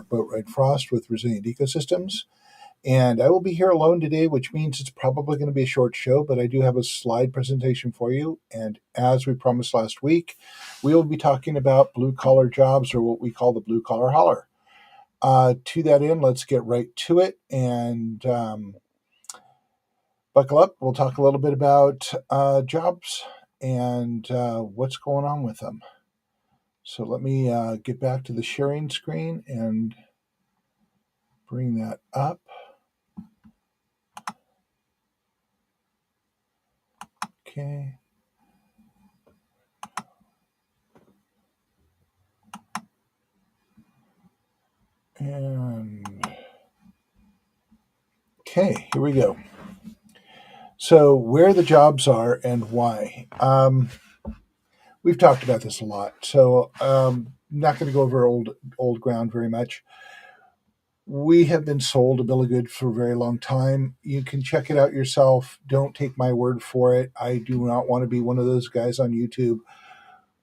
Boatwright Frost with Resilient Ecosystems. And I will be here alone today, which means it's probably going to be a short show, but I do have a slide presentation for you. And as we promised last week, we will be talking about blue collar jobs, or what we call the blue collar holler. To that end, let's get right to it and buckle up. We'll talk a little bit about jobs and what's going on with them. So let me get back to the sharing screen and bring that up. Okay. And okay, here we go. So where the jobs are and why. We've talked about this a lot, so not going to go over old ground very much. We have been sold a bill of goods for a very long time. You can check it out yourself. Don't take my word for it. I do not want to be one of those guys on YouTube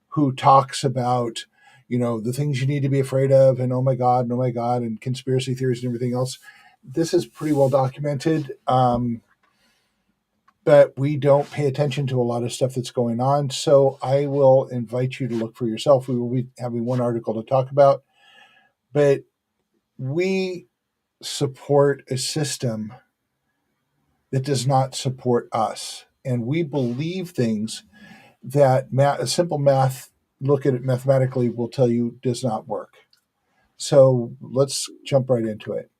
who talks about, the things you need to be afraid of and oh my God, and conspiracy theories and everything else. This is pretty well documented. But we don't pay attention to a lot of stuff that's going on. So I will invite you to look for yourself. We will be having one article to talk about, but we support a system that does not support us. And we believe things that a simple math, look at it mathematically, will tell you does not work. So let's jump right into it.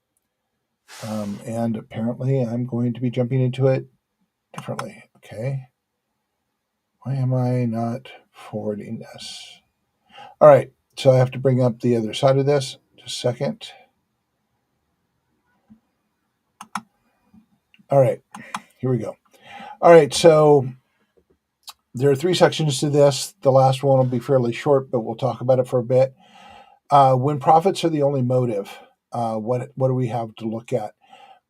And apparently I'm going to be jumping into it differently. Okay. Why am I not forwarding this? All right. So I have to bring up the other side of this. Just a second. All right. Here we go. All right. So there are 3 sections to this. The last one will be fairly short, but we'll talk about it for a bit. When profits are the only motive, what do we have to look at?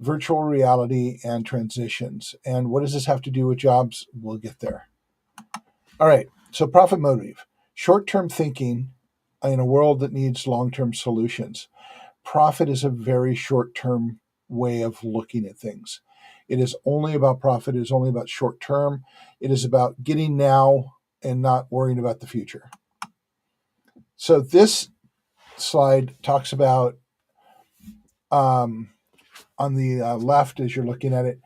Virtual reality and transitions. And what does this have to do with jobs? We'll get there. All right. So profit motive. Short-term thinking in a world that needs long-term solutions. Profit is a very short-term way of looking at things. It is only about profit. It is only about short-term. It is about getting now and not worrying about the future. So this slide talks about, on the left, as you're looking at it,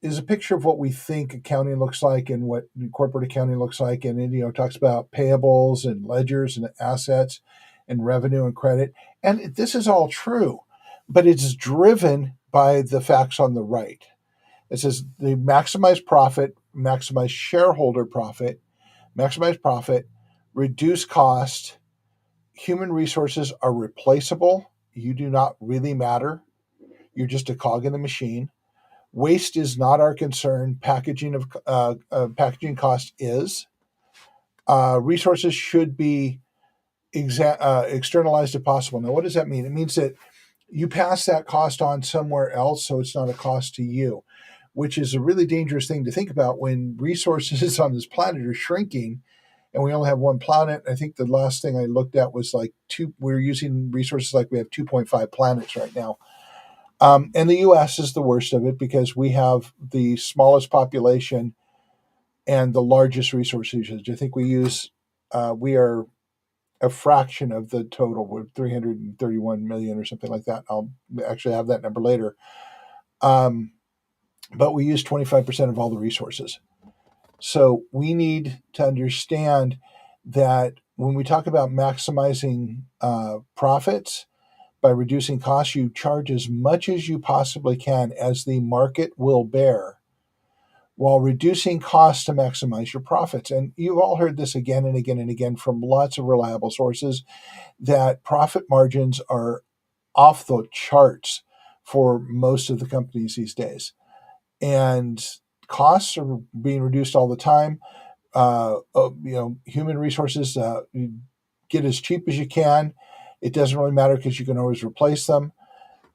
is a picture of what we think accounting looks like and what corporate accounting looks like. And it, talks about payables and ledgers and assets and revenue and credit. And this is all true, but it's driven by the facts on the right. It says they maximize profit, maximize shareholder profit, maximize profit, reduce cost. Human resources are replaceable. You do not really matter. You're just a cog in the machine. Waste is not our concern. Packaging cost is. Resources should be externalized if possible. Now, what does that mean? It means that you pass that cost on somewhere else, so it's not a cost to you, which is a really dangerous thing to think about when resources on this planet are shrinking, and we only have one planet. I think the last thing I looked at was like we're using resources like we have 2.5 planets right now. And the U.S. is the worst of it because we have the smallest population and the largest resource usage. I think we are a fraction of the total. We're 331 million or something like that. I'll actually have that number later. But we use 25% of all the resources. So we need to understand that when we talk about maximizing profits, by reducing costs, you charge as much as you possibly can as the market will bear, while reducing costs to maximize your profits. And you've all heard this again and again and again from lots of reliable sources that profit margins are off the charts for most of the companies these days. And costs are being reduced all the time. Human resources, you get as cheap as you can. It doesn't really matter because you can always replace them.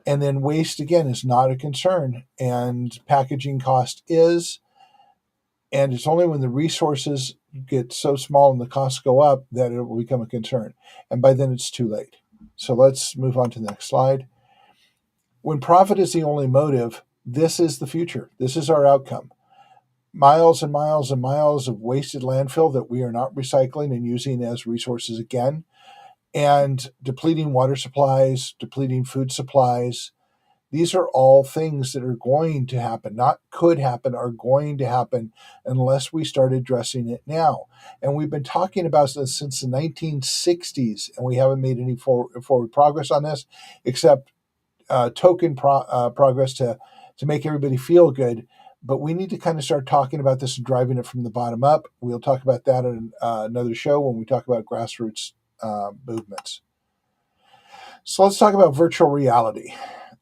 And then waste, again, is not a concern. And packaging cost is. And it's only when the resources get so small and the costs go up that it will become a concern. And by then it's too late. So let's move on to the next slide. When profit is the only motive, this is the future. This is our outcome. Miles and miles and miles of wasted landfill that we are not recycling and using as resources again, and depleting water supplies, depleting food supplies. These are all things that are going to happen, not could happen, are going to happen unless we start addressing it now. And we've been talking about this since the 1960s, and we haven't made any forward progress on this, except token progress to make everybody feel good. But we need to kind of start talking about this and driving it from the bottom up. We'll talk about that in another show when we talk about grassroots movements. So let's talk about virtual reality.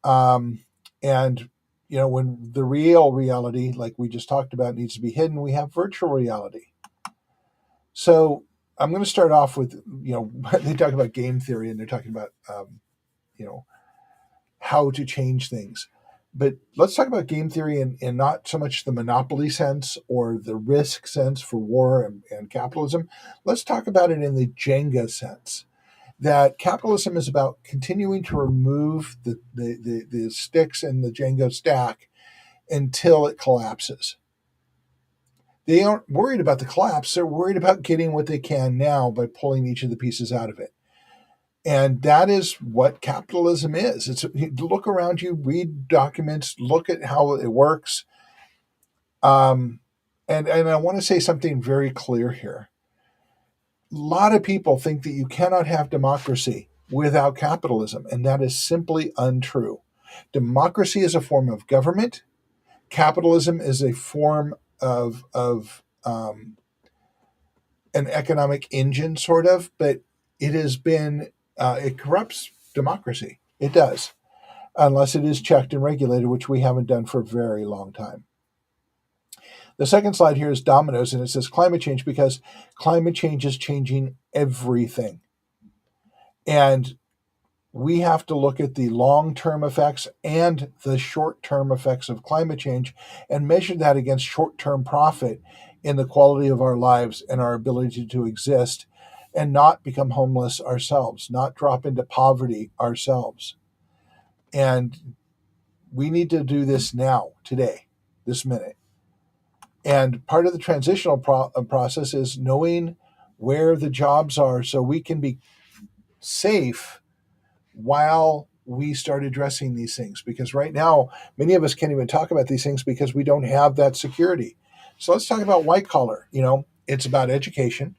And when the real reality, like we just talked about, needs to be hidden, we have virtual reality. So I'm going to start off with, they talk about game theory and they're talking about, how to change things. But let's talk about game theory in not so much the monopoly sense or the risk sense for war and capitalism. Let's talk about it in the Jenga sense, that capitalism is about continuing to remove the sticks in the Jenga stack until it collapses. They aren't worried about the collapse. They're worried about getting what they can now by pulling each of the pieces out of it. And that is what capitalism is. It's look around you, read documents, look at how it works. And I want to say something very clear here. A lot of people think that you cannot have democracy without capitalism, and that is simply untrue. Democracy is a form of government. Capitalism is a form of an economic engine, sort of, but it has been it corrupts democracy. It does, unless it is checked and regulated, which we haven't done for a very long time. The second slide here is dominoes, and it says climate change because climate change is changing everything. And we have to look at the long-term effects and the short-term effects of climate change and measure that against short-term profit in the quality of our lives and our ability to exist and not become homeless ourselves, not drop into poverty ourselves. And we need to do this now, today, this minute. And part of the transitional process is knowing where the jobs are so we can be safe while we start addressing these things. Because right now, many of us can't even talk about these things because we don't have that security. So let's talk about white collar. It's about education.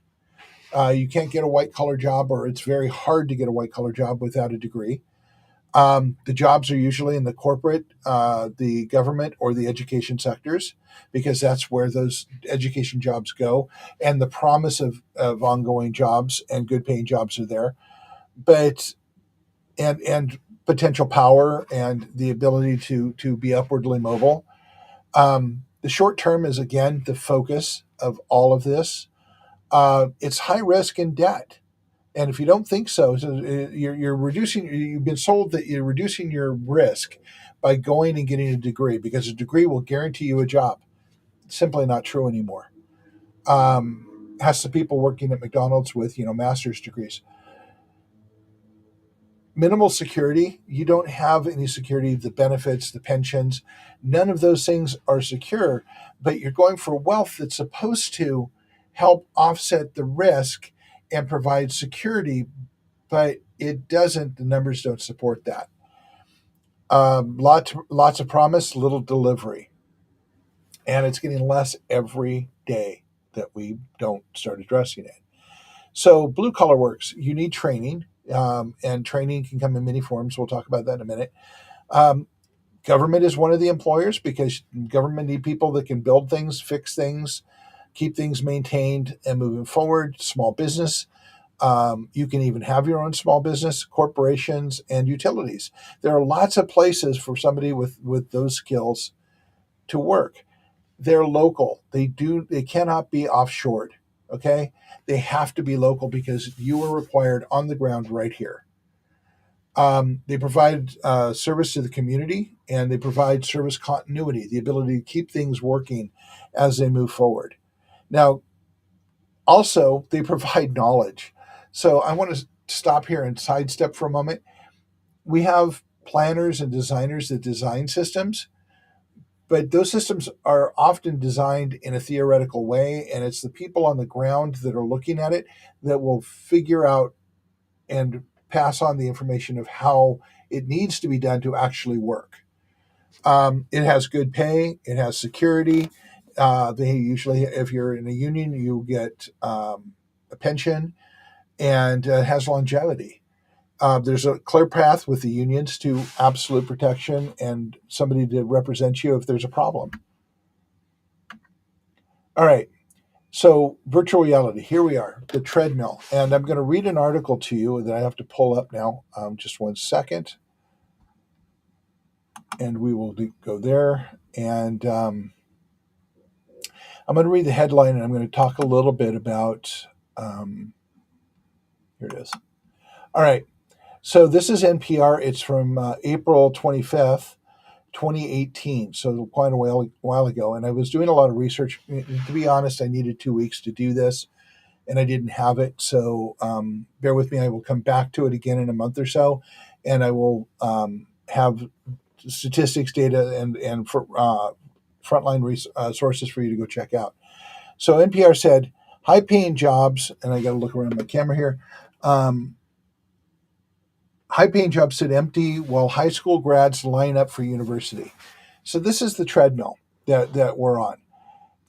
You can't get a white collar job, or it's very hard to get a white collar job without a degree. The jobs are usually in the corporate, the government, or the education sectors, because that's where those education jobs go. And the promise of ongoing jobs and good paying jobs are there. But and potential power and the ability to be upwardly mobile. The short term is, again, the focus of all of this. It's high risk and debt. And if you don't think so, you're reducing. You've been sold that you're reducing your risk by going and getting a degree because a degree will guarantee you a job. It's simply not true anymore. Has some people working at McDonald's with master's degrees. Minimal security. You don't have any security. The benefits, the pensions, none of those things are secure. But you're going for wealth that's supposed to help offset the risk and provide security, but it doesn't. The numbers don't support that. Lots of promise, little delivery, and it's getting less every day that we don't start addressing it. So blue collar works. You need training, and training can come in many forms. We'll talk about that in a minute. Government is one of the employers because government need people that can build things, fix things, keep things maintained and moving forward. Small business. You can even have your own small business, corporations, and utilities. There are lots of places for somebody with those skills to work. They're local. They cannot be offshored. Okay, they have to be local because you are required on the ground right here. They provide service to the community, and they provide service continuity, the ability to keep things working as they move forward. Now, also, they provide knowledge. So I want stop here and sidestep for a moment. We have planners and designers that design systems, but those systems are often designed in a theoretical way, and it's the people on the ground that are looking at it that will figure out and pass on the information of how it needs to be done to actually work. It has good pay. It has security. They usually, if you're in a union, you get a pension, and it has longevity. There's a clear path with the unions to absolute protection and somebody to represent you if there's a problem. All right. So, virtual reality, here we are, the treadmill. And I'm going to read an article to you that I have to pull up now. Just 1 second. And we will go there. And I'm going to read the headline, and I'm going to talk a little bit about. Here it is. All right. So, this is NPR. It's from April 25th. 2018, so quite a while ago. And I was doing a lot of research. To be honest, I needed 2 weeks to do this, and I didn't have it. So bear with me. I will come back to it again in a month or so, and I will have statistics, data, and for frontline sources for you to go check out. So NPR said high-paying jobs, and I got to look around my camera here. High-paying jobs sit empty while high school grads line up for university. So this is the treadmill that we're on.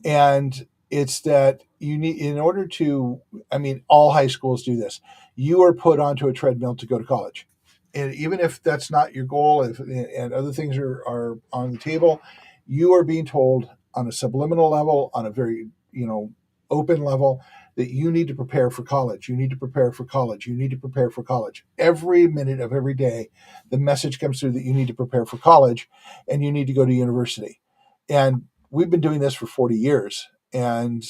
And it's that you need, in order to, I mean, all high schools do this. You are put onto a treadmill to go to college. And even if that's not your goal, and other things are on the table, you are being told on a subliminal level, on a very, open level, that you need to prepare for college. You need to prepare for college. You need to prepare for college. Every minute of every day, the message comes through that you need to prepare for college and you need to go to university. And we've been doing this for 40 years. And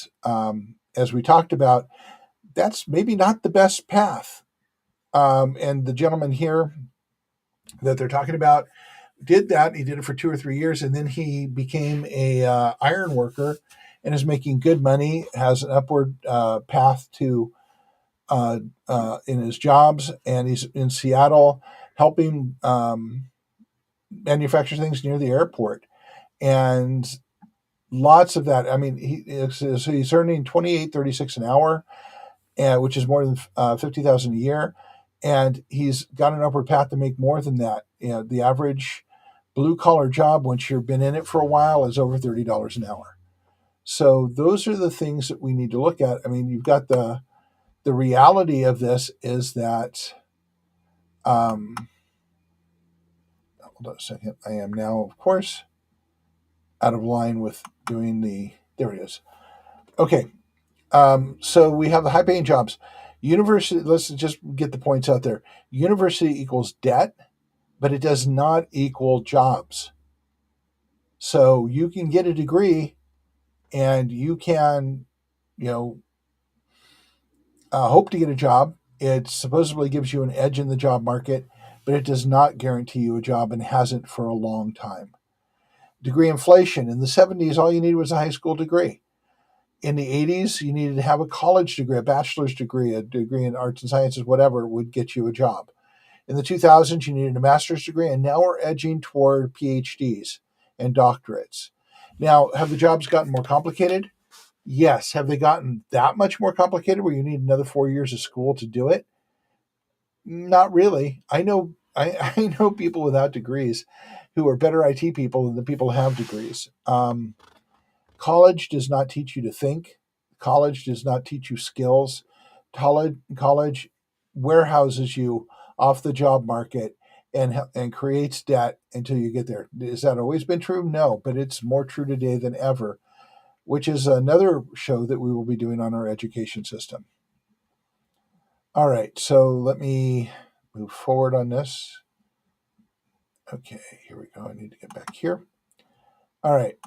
as we talked about, that's maybe not the best path. And the gentleman here that they're talking about did that. He did it for 2 or 3 years, and then he became a iron worker and is making good money, has an upward path to in his jobs, and he's in Seattle helping manufacture things near the airport. And lots of that. I mean, he's earning $28.36 an hour, which is more than $50,000 a year, and he's got an upward path to make more than that. The average blue collar job, once you've been in it for a while, is over $30 an hour. So those are the things that we need to look at. I mean, you've got the reality of this is that. Hold on a second. I am now, of course, out of line with doing the. There it is. Okay. So we have the high paying jobs. University, let's just get the points out there. University equals debt, but it does not equal jobs. So you can get a degree and you can, hope to get a job. It supposedly gives you an edge in the job market, but it does not guarantee you a job and hasn't for a long time. Degree inflation. In the 70s, all you needed was a high school degree. In the 80s, you needed to have a college degree, a bachelor's degree, a degree in arts and sciences, whatever would get you a job. In the 2000s, you needed a master's degree, and now we're edging toward PhDs and doctorates. Now, have the jobs gotten more complicated? Yes. Have they gotten that much more complicated where you need another 4 years of school to do it? Not really. I know I know people without degrees who are better IT people than the people who have degrees. College does not teach you to think. College does not teach you skills. College warehouses you off the job market and creates debt until you get there. Has that always been true? No, but it's more true today than ever, which is another show that we will be doing on our education system. All right, so let me move forward on this. Okay, here we go. I need to get back here. All right.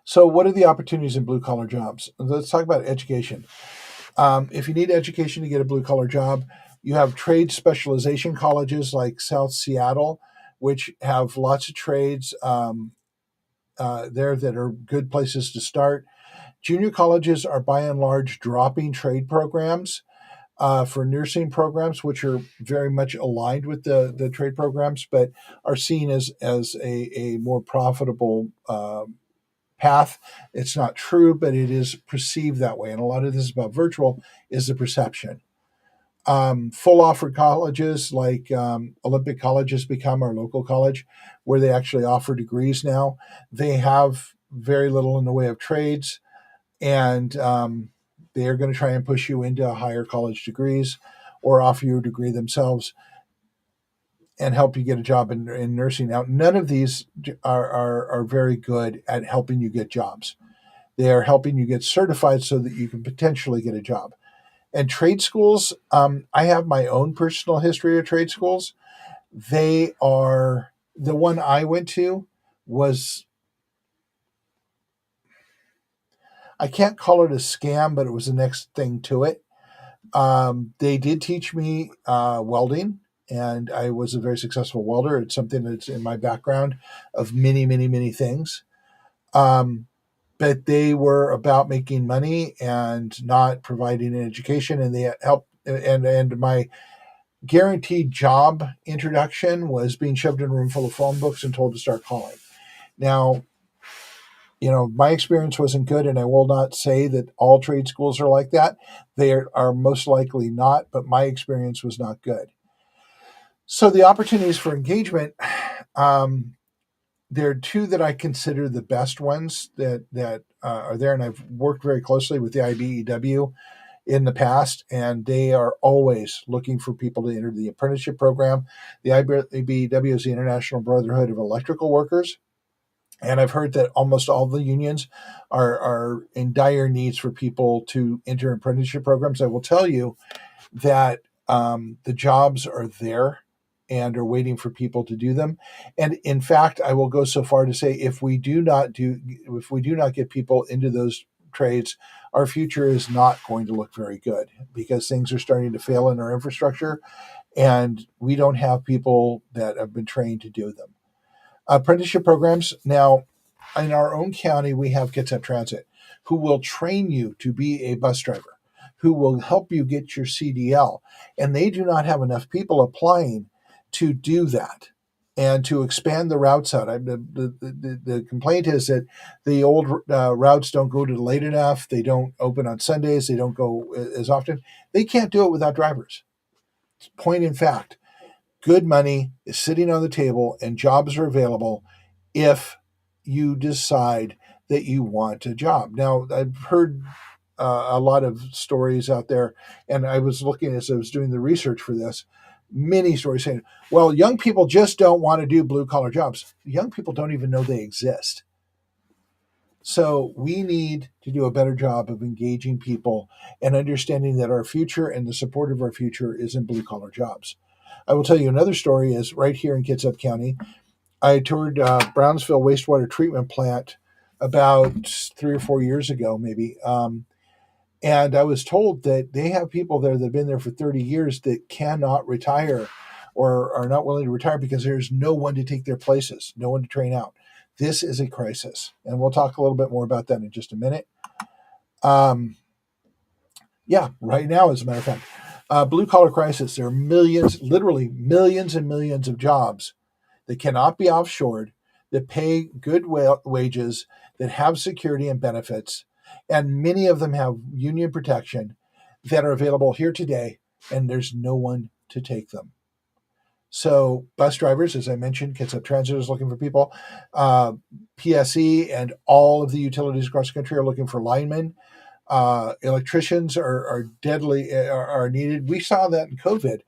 So, what are the opportunities in blue collar jobs? Let's talk about education. If you need education to get a blue collar job, you have trade specialization colleges like South Seattle, which have lots of trades there that are good places to start. Junior colleges are by and large dropping trade programs. for nursing programs, which are very much aligned with the trade programs, but are seen as a more profitable path. It's not true, but it is perceived that way. And a lot of this is about virtual is the perception. Full offer colleges like Olympic College has become our local college, where they actually offer degrees now. They have very little in the way of trades, and they are going to try and push you into higher college degrees or offer you a degree themselves and help you get a job in nursing. Now, none of these are very good at helping you get jobs. They are helping you get certified so that you can potentially get a job. And trade schools, I have my own personal history of trade schools. They are the one I went to was, I can't call it a scam, but it was the next thing to it. They did teach me welding, and I was a very successful welder. It's something that's in my background of many, many, many things. Um, but they were about making money and not providing an education, and they helped. And my guaranteed job introduction was being shoved in a room full of phone books and told to start calling. Now, my experience wasn't good, and I will not say that all trade schools are like that. They are most likely not, but my experience was not good. So the opportunities for engagement, um, there are two that I consider the best ones that are there, and I've worked very closely with the IBEW in the past, and they are always looking for people to enter the apprenticeship program. The IBEW is the International Brotherhood of Electrical Workers. And I've heard that almost all the unions are in dire needs for people to enter apprenticeship programs. I will tell you that the jobs are there and are waiting for people to do them. And in fact, I will go so far to say if we do not get people into those trades, our future is not going to look very good because things are starting to fail in our infrastructure, and we don't have people that have been trained to do them. Apprenticeship programs. Now, in our own county, we have Kids Up Transit, who will train you to be a bus driver, who will help you get your CDL. And they do not have enough people applying to do that and to expand the routes out. The complaint is that the old routes don't go to late enough. They don't open on Sundays. They don't go as often. They can't do it without drivers. Point in fact, good money is sitting on the table and jobs are available if you decide that you want a job. Now, I've heard a lot of stories out there, and I was looking as I was doing the research for this, many stories saying, well, young people just don't want to do blue collar jobs. Young people don't even know they exist. So we need to do a better job of engaging people and understanding that our future and the support of our future is in blue collar jobs. I will tell you another story is right here in Kitsap County. I toured Brownsville Wastewater Treatment Plant about 3 or 4 years ago, maybe. And I was told that they have people there that have been there for 30 years that cannot retire or are not willing to retire because there's no one to take their places, no one to train out. This is a crisis. And we'll talk a little bit more about that in just a minute. Yeah, right now, as a matter of fact, blue collar crisis. There are millions, literally millions and millions of jobs that cannot be offshored, that pay good wages, that have security and benefits, and many of them have union protection that are available here today, and there's no one to take them. So bus drivers, as I mentioned, Kitsap Transit is looking for people. PSE and all of the utilities across the country are looking for linemen. Electricians are needed. We saw that in COVID,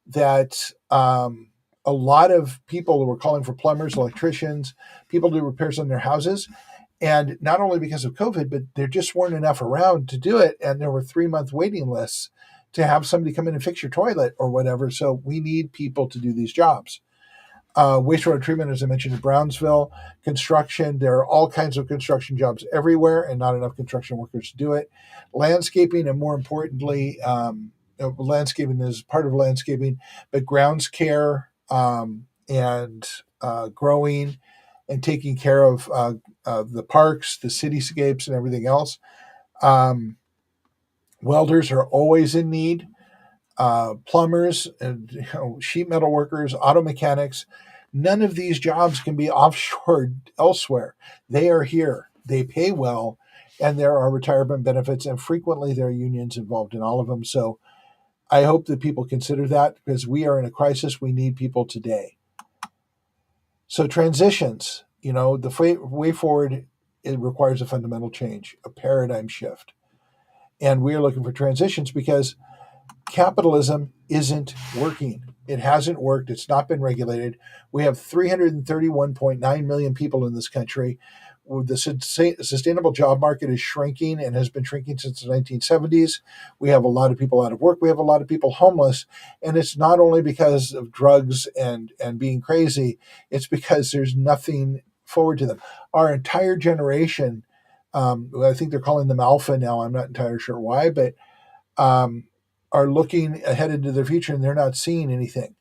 that a lot of people were calling for plumbers, electricians, people to do repairs on their houses. And not only because of COVID, but there just weren't enough around to do it. And there were 3-month waiting lists to have somebody come in and fix your toilet or whatever. So we need people to do these jobs. Wastewater treatment, as I mentioned, in Brownsville, construction. There are all kinds of construction jobs everywhere and not enough construction workers to do it. Landscaping, and more importantly, landscaping is part of landscaping, but grounds care and growing and taking care of the parks, the cityscapes, and everything else. Welders are always in need. plumbers, and sheet metal workers, auto mechanics. None of these jobs can be offshored elsewhere. They are here. They pay well, and there are retirement benefits, and frequently there are unions involved in all of them. So I hope that people consider that because we are in a crisis. We need people today. So transitions, the way forward, it requires a fundamental change, a paradigm shift. And we are looking for transitions because capitalism isn't working. It hasn't worked. It's not been regulated. We have 331.9 million people in this country. The sustainable job market is shrinking and has been shrinking since the 1970s. We have a lot of people out of work. We have a lot of people homeless. And it's not only because of drugs and being crazy, it's because there's nothing forward to them. Our entire generation, I think they're calling them alpha now. I'm not entirely sure why, but um, are looking ahead into the future and they're not seeing anything.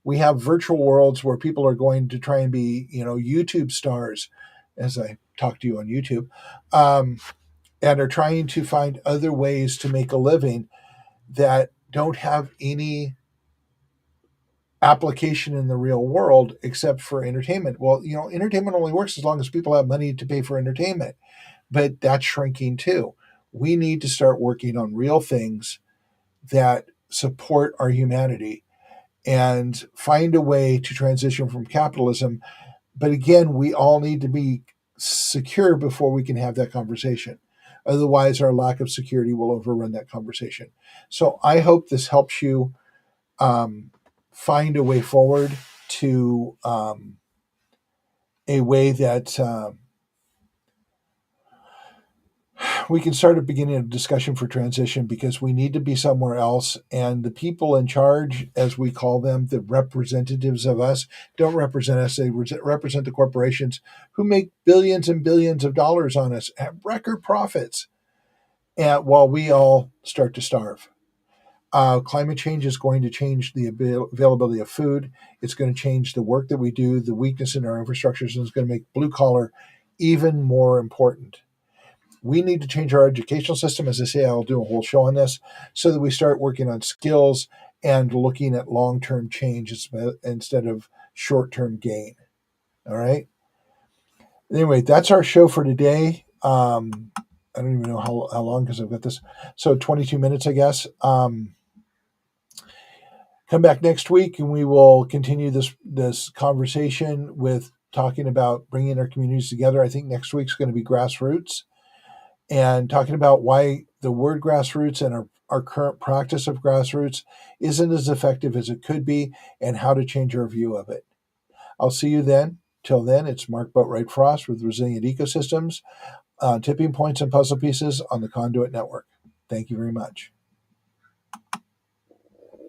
We have virtual worlds where people are going to try and be, YouTube stars, as I talk to you on YouTube, um, and are trying to find other ways to make a living that don't have any application in the real world except for entertainment. Well, entertainment only works as long as people have money to pay for entertainment, but that's shrinking too. We need to start working on real things that support our humanity and find a way to transition from capitalism. But again, we all need to be secure before we can have that conversation. Otherwise, our lack of security will overrun that conversation. So I hope this helps you find a way forward to a way that we can start at beginning a discussion for transition because we need to be somewhere else. And the people in charge, as we call them, the representatives of us, don't represent us. They represent the corporations who make billions and billions of dollars on us, have record profits, and while we all start to starve. Climate change is going to change the availability of food. It's going to change the work that we do, the weakness in our infrastructures, and it's going to make blue collar even more important. We need to change our educational system. As I say, I'll do a whole show on this so that we start working on skills and looking at long term change instead of short term gain. All right. Anyway, that's our show for today. I don't even know how long because I've got this. So 22 minutes, I guess. Come back next week and we will continue this conversation with talking about bringing our communities together. I think next week's going to be grassroots and talking about why the word grassroots and our current practice of grassroots isn't as effective as it could be and how to change our view of it. I'll see you then. Till then, it's Mark Boatwright Frost with Resilient Ecosystems, tipping points and puzzle pieces on the Conduit Network. Thank you very much.